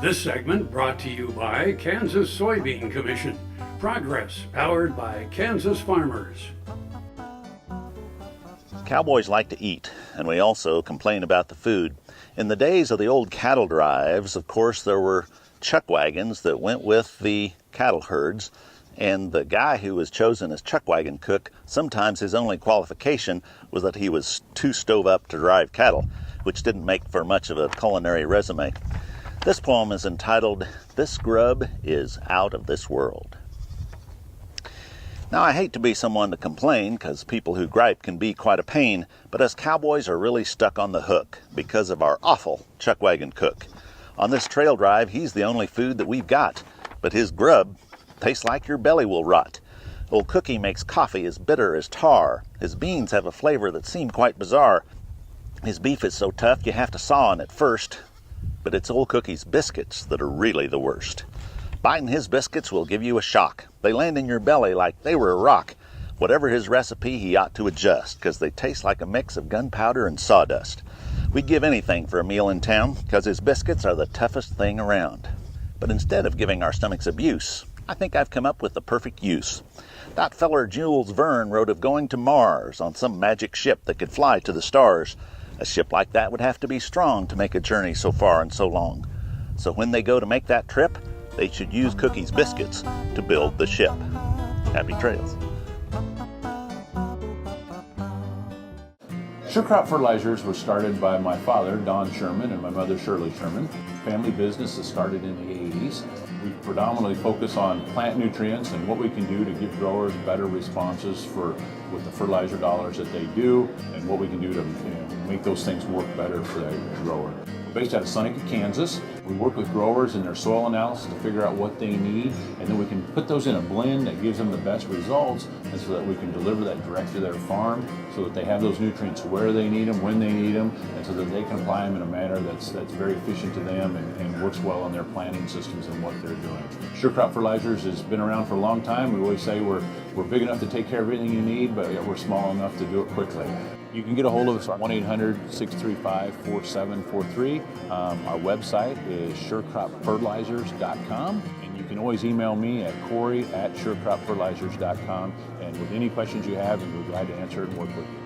This segment brought to you by Kansas Soybean Commission. Progress powered by Kansas farmers. Cowboys like to eat, and we also complain about the food. In the days of the old cattle drives, of course, there were chuck wagons that went with the cattle herds, and the guy who was chosen as chuck wagon cook, sometimes his only qualification was that he was too stove up to drive cattle, which didn't make for much of a culinary resume. This poem is entitled, This Grub is Out of This World. Now, I hate to be someone to complain, because people who gripe can be quite a pain, but us cowboys are really stuck on the hook because of our awful chuck wagon cook. On this trail drive, he's the only food that we've got, but his grub tastes like your belly will rot. Old Cookie makes coffee as bitter as tar. His beans have a flavor that seemed quite bizarre. His beef is so tough you have to saw on it first, but it's Old Cookie's biscuits that are really the worst. Biting his biscuits will give you a shock. They land in your belly like they were a rock. Whatever his recipe, he ought to adjust, because they taste like a mix of gunpowder and sawdust. We'd give anything for a meal in town, because his biscuits are the toughest thing around. But instead of giving our stomachs abuse, I think I've come up with the perfect use. That feller Jules Verne wrote of going to Mars on some magic ship that could fly to the stars. A ship like that would have to be strong to make a journey so far and so long. So when they go to make that trip, they should use Cookie's biscuits to build the ship. Happy trails. Sure Crop Fertilizers was started by my father, Don Sherman, and my mother, Shirley Sherman. Family business that started in the 80s. We predominantly focus on plant nutrients and what we can do to give growers better responses with the fertilizer dollars that they do, and what we can do to make those things work better for the grower. We're based out of Seneca, Kansas. We work with growers in their soil analysis to figure out what they need, and then we can put those in a blend that gives them the best results, and so that we can deliver that direct to their farm, so that they have those nutrients where they need them, when they need them, and so that they can apply them in a manner that's very efficient to them and works well on their planting systems and what they're doing. Sure Crop Fertilizers has been around for a long time. We always say we're big enough to take care of everything you need, but we're small enough to do it quickly. You can get a hold of us at 1-800-635-4743. Our website is surecropfertilizers.com, and you can always email me at Corey@surecropfertilizers.com, and with any questions you have, we'll be glad to answer it and work with you.